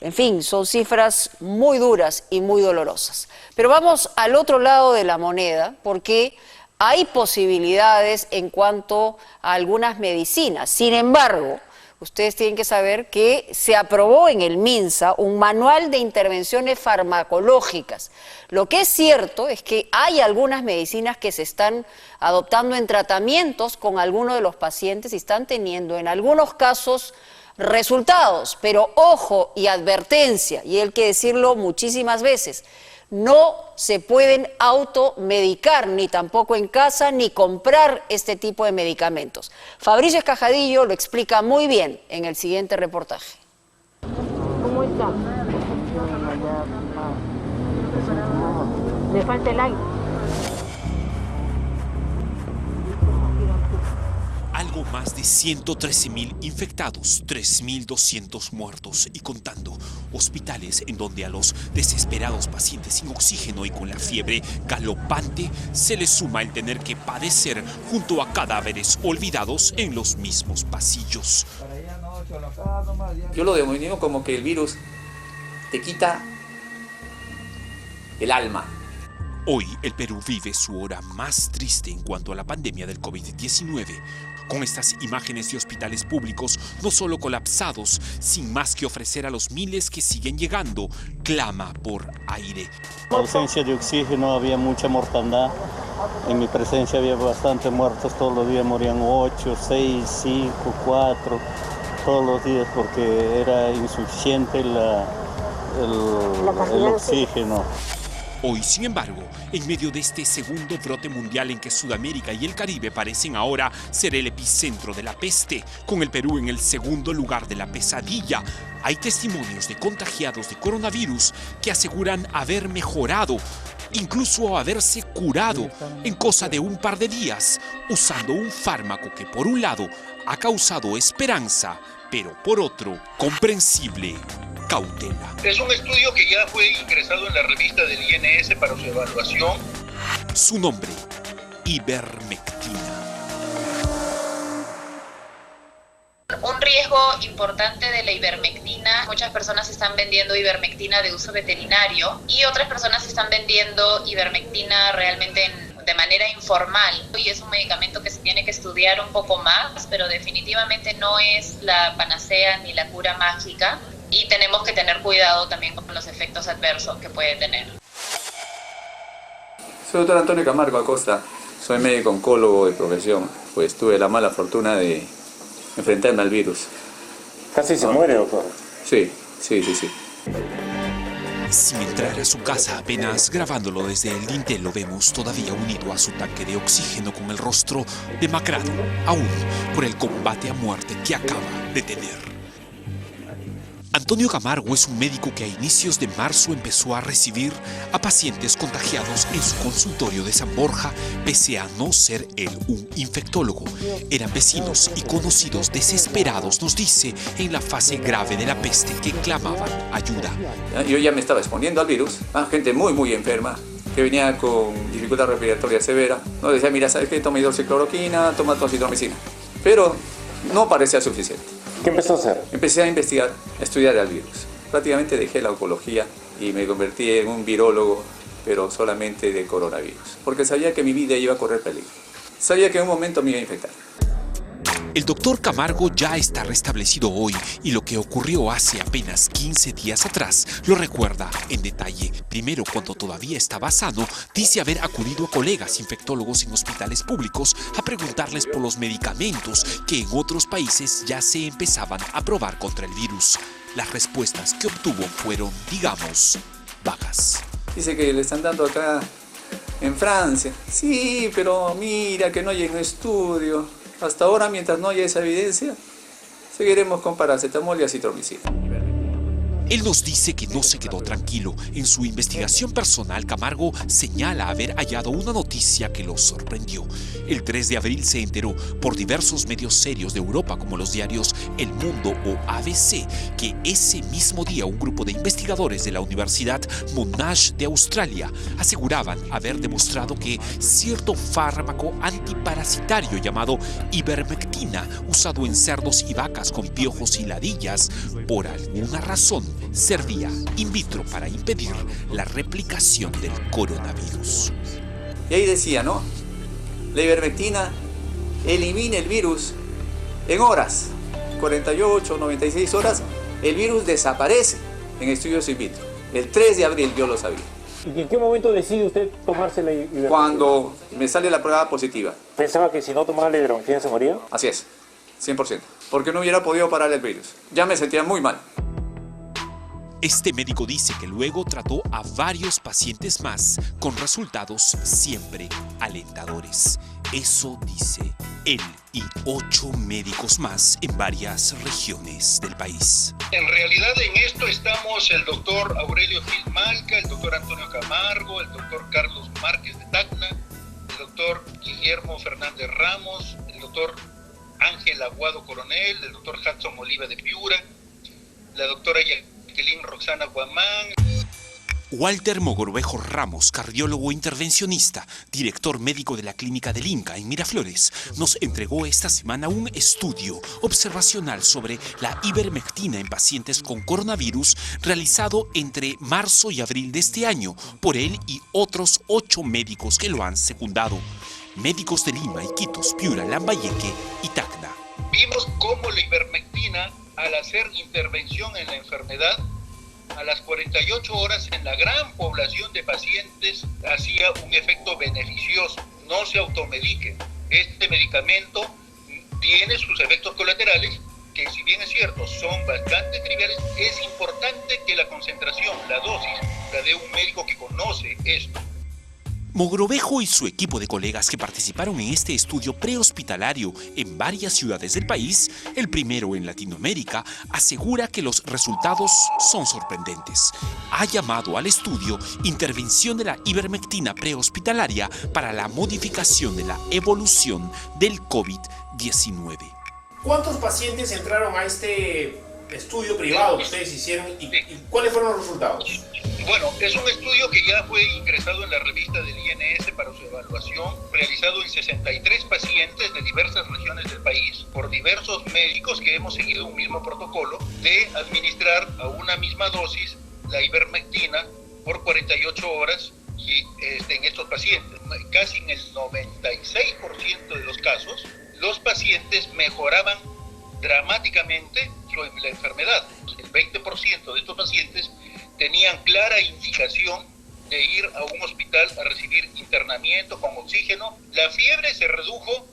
En fin, son cifras muy duras y muy dolorosas. Pero vamos al otro lado de la moneda, porque hay posibilidades en cuanto a algunas medicinas. Sin embargo, ustedes tienen que saber que se aprobó en el MINSA un manual de intervenciones farmacológicas. Lo que es cierto es que hay algunas medicinas que se están adoptando en tratamientos con algunos de los pacientes y están teniendo en algunos casos resultados, pero ojo y advertencia, y hay que decirlo muchísimas veces, no se pueden automedicar, ni tampoco en casa, ni comprar este tipo de medicamentos. Fabricio Escajadillo lo explica muy bien en el siguiente reportaje. ¿Cómo está? Le falta el aire. Algo más de 113.000 infectados, 3.200 muertos y contando. Hospitales en donde a los desesperados pacientes sin oxígeno y con la fiebre galopante se les suma el tener que padecer junto a cadáveres olvidados en los mismos pasillos. Yo lo denomino como que el virus te quita el alma. Hoy el Perú vive su hora más triste en cuanto a la pandemia del COVID-19. Con estas imágenes de hospitales públicos no solo colapsados, sin más que ofrecer a los miles que siguen llegando, clama por aire. En ausencia de oxígeno había mucha mortandad. En mi presencia había bastantes muertos, todos los días morían 8, 6, 5, 4, todos los días porque era insuficiente el oxígeno. Hoy, sin embargo, en medio de este segundo brote mundial en que Sudamérica y el Caribe parecen ahora ser el epicentro de la peste, con el Perú en el segundo lugar de la pesadilla, hay testimonios de contagiados de coronavirus que aseguran haber mejorado, incluso haberse curado en cosa de un par de días, usando un fármaco que por un lado ha causado esperanza, pero por otro, comprensible cautela. Es un estudio que ya fue ingresado en la revista del INS para su evaluación. Su nombre, ivermectina. Un riesgo importante de la ivermectina, muchas personas están vendiendo ivermectina de uso veterinario y otras personas están vendiendo ivermectina realmente de manera informal. Y es un medicamento que se tiene que estudiar un poco más, pero definitivamente no es la panacea ni la cura mágica. Y tenemos que tener cuidado también con los efectos adversos que puede tener. Soy el doctor Antonio Camargo Acosta, soy médico oncólogo de profesión, pues tuve la mala fortuna de enfrentarme al virus. ¿Casi se muere, doctor? Sí. Sin entrar a su casa, apenas grabándolo desde el dintel, lo vemos todavía unido a su tanque de oxígeno con el rostro demacrado, aún por el combate a muerte que acaba de tener. Antonio Camargo es un médico que a inicios de marzo empezó a recibir a pacientes contagiados en su consultorio de San Borja, pese a no ser él un infectólogo. Eran vecinos y conocidos desesperados, nos dice, en la fase grave de la peste que clamaban ayuda. Yo ya me estaba exponiendo al virus, gente muy enferma, que venía con dificultad respiratoria severa. Nos decía, mira, ¿sabes qué? Toma hidroxicloroquina, toma acitromicina. Pero no parecía suficiente. ¿Qué empezó a hacer? Empecé a investigar, a estudiar el virus. Prácticamente dejé la oncología y me convertí en un virólogo, pero solamente de coronavirus. Porque sabía que mi vida iba a correr peligro. Sabía que en un momento me iba a infectar. El doctor Camargo ya está restablecido hoy y lo que ocurrió hace apenas 15 días atrás lo recuerda en detalle. Primero, cuando todavía estaba sano, dice haber acudido a colegas infectólogos en hospitales públicos a preguntarles por los medicamentos que en otros países ya se empezaban a probar contra el virus. Las respuestas que obtuvo fueron, digamos, vagas. Dice que le están dando acá en Francia. Sí, pero mira que no hay un estudio. Hasta ahora, mientras no haya esa evidencia, seguiremos con paracetamol y acitromicina. Él nos dice que no se quedó tranquilo. En su investigación personal, Camargo señala haber hallado una noticia que lo sorprendió. El 3 de abril se enteró por diversos medios serios de Europa, como los diarios El Mundo o ABC, que ese mismo día un grupo de investigadores de la Universidad Monash de Australia aseguraban haber demostrado que cierto fármaco antiparasitario llamado ivermectina, usado en cerdos y vacas con piojos y ladillas, por alguna razón servía in vitro para impedir la replicación del coronavirus. Y ahí decía, ¿no? La ivermectina elimina el virus en horas, 48, 96 horas, el virus desaparece en estudios in vitro. El 3 de abril yo lo sabía. ¿Y en qué momento decide usted tomarse la ivermectina? Cuando me sale la prueba positiva. ¿Pensaba que si no tomaba la ivermectina se moría? Así es, 100%. Porque no hubiera podido parar el virus. Ya me sentía muy mal. Este médico dice que luego trató a varios pacientes más con resultados siempre alentadores. Eso dice él y 8 médicos más en varias regiones del país. En realidad en esto estamos el doctor Aurelio Gil Malca, el doctor Antonio Camargo, el doctor Carlos Márquez de Tacna, el doctor Guillermo Fernández Ramos, el doctor Ángel Aguado Coronel, el doctor Hudson Oliva de Piura, la doctora Jacqueline Roxana Guamán. Walter Mogrovejo Ramos, cardiólogo intervencionista, director médico de la Clínica del Inca en Miraflores, nos entregó esta semana un estudio observacional sobre la ivermectina en pacientes con coronavirus realizado entre marzo y abril de este año por él y otros 8 médicos que lo han secundado. Médicos de Lima, Iquitos, Piura, Lambayeque y Tacna. Vimos cómo la ivermectina, al hacer intervención en la enfermedad, a las 48 horas en la gran población de pacientes hacía un efecto beneficioso. No se automediquen. Este medicamento tiene sus efectos colaterales que, si bien es cierto, son bastante triviales. Es importante que la concentración, la dosis, la de un médico que conoce esto. Mogrovejo y su equipo de colegas que participaron en este estudio prehospitalario en varias ciudades del país, el primero en Latinoamérica, asegura que los resultados son sorprendentes. Ha llamado al estudio Intervención de la ivermectina prehospitalaria para la modificación de la evolución del COVID-19. ¿Cuántos pacientes entraron a este estudio privado que ustedes hicieron y cuáles fueron los resultados? Bueno, es un estudio que ya fue ingresado en la revista del INS para su evaluación, realizado en 63 pacientes de diversas regiones del país por diversos médicos que hemos seguido un mismo protocolo de administrar a una misma dosis la ivermectina por 48 horas y en estos pacientes. Casi en el 96% de los casos, los pacientes mejoraban dramáticamente la enfermedad. El 20% de estos pacientes tenían clara indicación de ir a un hospital a recibir internamiento con oxígeno. La fiebre se redujo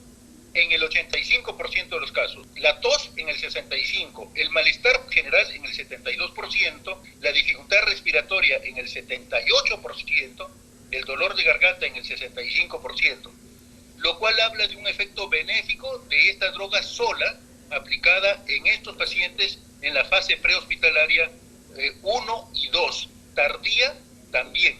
en el 85% de los casos, la tos en el 65%, el malestar general en el 72%, la dificultad respiratoria en el 78%, el dolor de garganta en el 65%, lo cual habla de un efecto benéfico de esta droga sola aplicada en estos pacientes en la fase prehospitalaria 1 y 2, tardía también.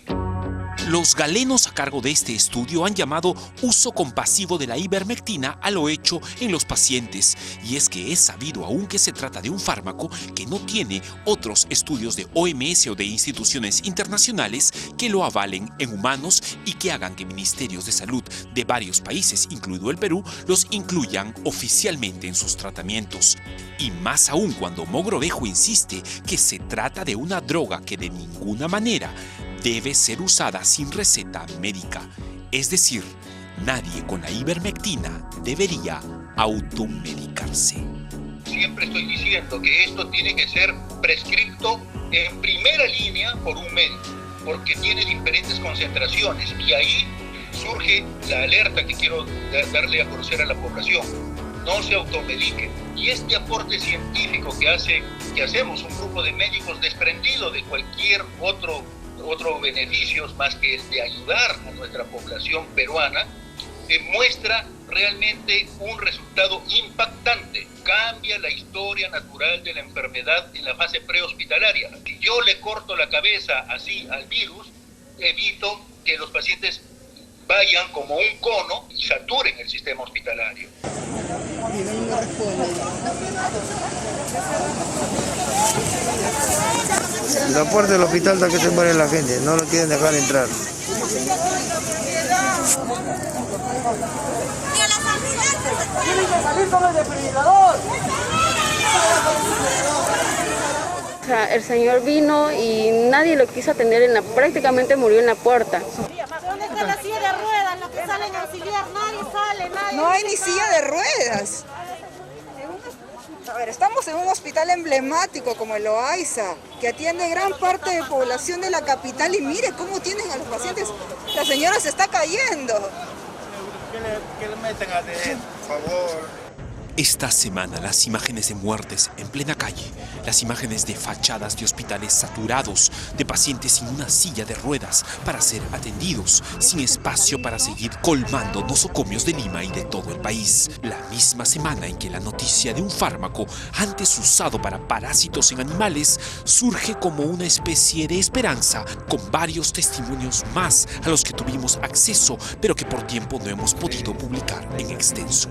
Los galenos a cargo de este estudio han llamado uso compasivo de la ivermectina a lo hecho en los pacientes, y es que es sabido aún que se trata de un fármaco que no tiene otros estudios de OMS o de instituciones internacionales que lo avalen en humanos y que hagan que ministerios de salud de varios países, incluido el Perú, los incluyan oficialmente en sus tratamientos. Y más aún cuando Mogrovejo insiste que se trata de una droga que de ninguna manera debe ser usada sin receta médica. Es decir, nadie con la ivermectina debería automedicarse. Siempre estoy diciendo que esto tiene que ser prescrito en primera línea por un médico, porque tiene diferentes concentraciones y ahí surge la alerta que quiero darle a conocer a la población. No se automediquen. Y este aporte científico que hacemos un grupo de médicos desprendido de cualquier otro beneficios más que el de ayudar a nuestra población peruana, muestra realmente un resultado impactante. Cambia la historia natural de la enfermedad en la fase prehospitalaria. Si yo le corto la cabeza así al virus, evito que los pacientes vayan como un cono y saturen el sistema hospitalario. La puerta del hospital está que se muere la gente, no lo quieren dejar entrar. ¡Tienen que salir con el desfibrilador! O sea, el señor vino y nadie lo quiso atender, prácticamente murió en la puerta. ¿Dónde está la silla de ruedas? Los que salen a auxiliar, nadie sale, nadie. No hay ni silla de ruedas. A ver, estamos en un hospital emblemático como el Loaiza, que atiende gran parte de población de la capital y mire cómo tienen a los pacientes. La señora se está cayendo. Que le metan a dedo, por favor. Esta semana las imágenes de muertes en plena calle, las imágenes de fachadas de hospitales saturados, de pacientes sin una silla de ruedas para ser atendidos, sin espacio para seguir colmando nosocomios de Lima y de todo el país. La misma semana en que la noticia de un fármaco antes usado para parásitos en animales surge como una especie de esperanza, con varios testimonios más a los que tuvimos acceso, pero que por tiempo no hemos podido publicar en extenso.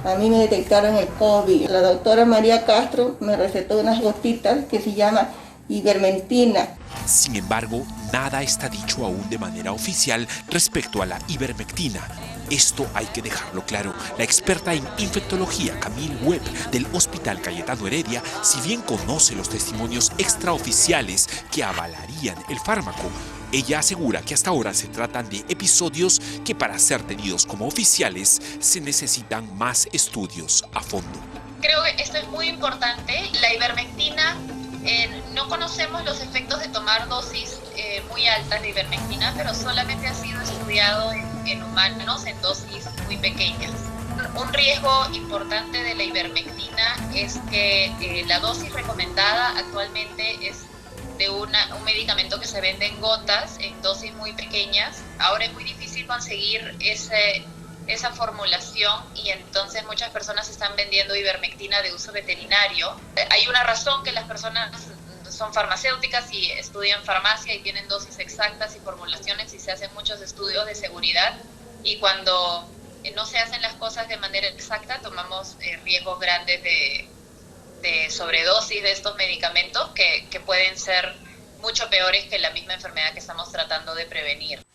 A mí me detectaron el COVID. La doctora María Castro me recetó unas gotitas que se llama ivermectina. Sin embargo, nada está dicho aún de manera oficial respecto a la ivermectina. Esto hay que dejarlo claro. La experta en infectología, Camille Webb, del Hospital Cayetano Heredia, si bien conoce los testimonios extraoficiales que avalarían el fármaco, ella asegura que hasta ahora se tratan de episodios que para ser tenidos como oficiales se necesitan más estudios a fondo. Creo que esto es muy importante. La ivermectina, no conocemos los efectos de tomar dosis muy altas de ivermectina, pero solamente ha sido estudiado en humanos en dosis muy pequeñas. Un riesgo importante de la ivermectina es que la dosis recomendada actualmente es de un medicamento que se vende en gotas, en dosis muy pequeñas. Ahora es muy difícil conseguir esa formulación y entonces muchas personas están vendiendo ivermectina de uso veterinario. Hay una razón que las personas son farmacéuticas y estudian farmacia y tienen dosis exactas y formulaciones y se hacen muchos estudios de seguridad, y cuando no se hacen las cosas de manera exacta tomamos riesgos grandes de sobredosis de estos medicamentos que pueden ser mucho peores que la misma enfermedad que estamos tratando de prevenir.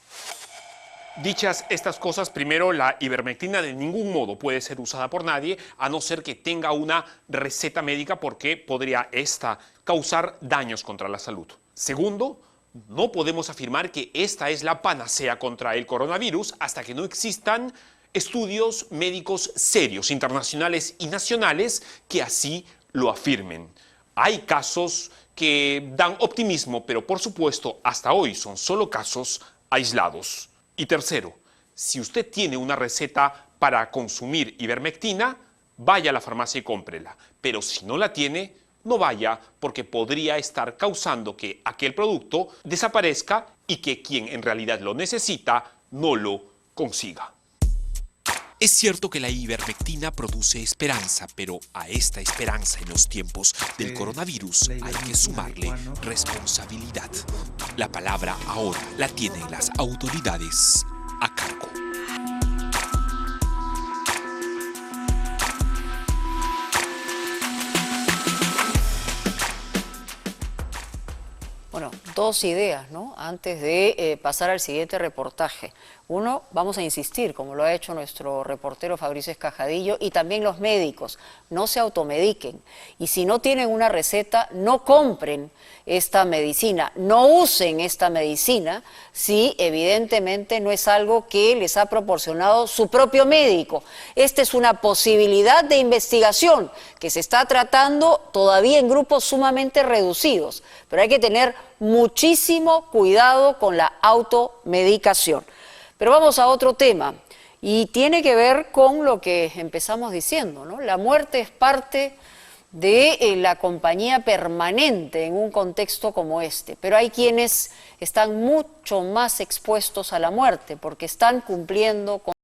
Dichas estas cosas, primero, la ivermectina de ningún modo puede ser usada por nadie a no ser que tenga una receta médica, porque podría esta causar daños contra la salud. Segundo, no podemos afirmar que esta es la panacea contra el coronavirus hasta que no existan estudios médicos serios, internacionales y nacionales, que así lo afirmen. Hay casos que dan optimismo, pero por supuesto hasta hoy son solo casos aislados. Y tercero, si usted tiene una receta para consumir ivermectina, vaya a la farmacia y cómprela. Pero si no la tiene, no vaya, porque podría estar causando que aquel producto desaparezca y que quien en realidad lo necesita no lo consiga. Es cierto que la ivermectina produce esperanza, pero a esta esperanza en los tiempos del coronavirus hay que sumarle responsabilidad. La palabra ahora la tienen las autoridades a cargo. Bueno, dos ideas, ¿no? Antes de pasar al siguiente reportaje. Uno, vamos a insistir, como lo ha hecho nuestro reportero Fabricio Escajadillo, y también los médicos, no se automediquen. Y si no tienen una receta, no compren esta medicina, no usen esta medicina si evidentemente no es algo que les ha proporcionado su propio médico. Esta es una posibilidad de investigación que se está tratando todavía en grupos sumamente reducidos, pero hay que tener muchísimo cuidado con la automedicación. Pero vamos a otro tema, y tiene que ver con lo que empezamos diciendo, ¿no? La muerte es parte de la compañía permanente en un contexto como este, pero hay quienes están mucho más expuestos a la muerte porque están cumpliendo con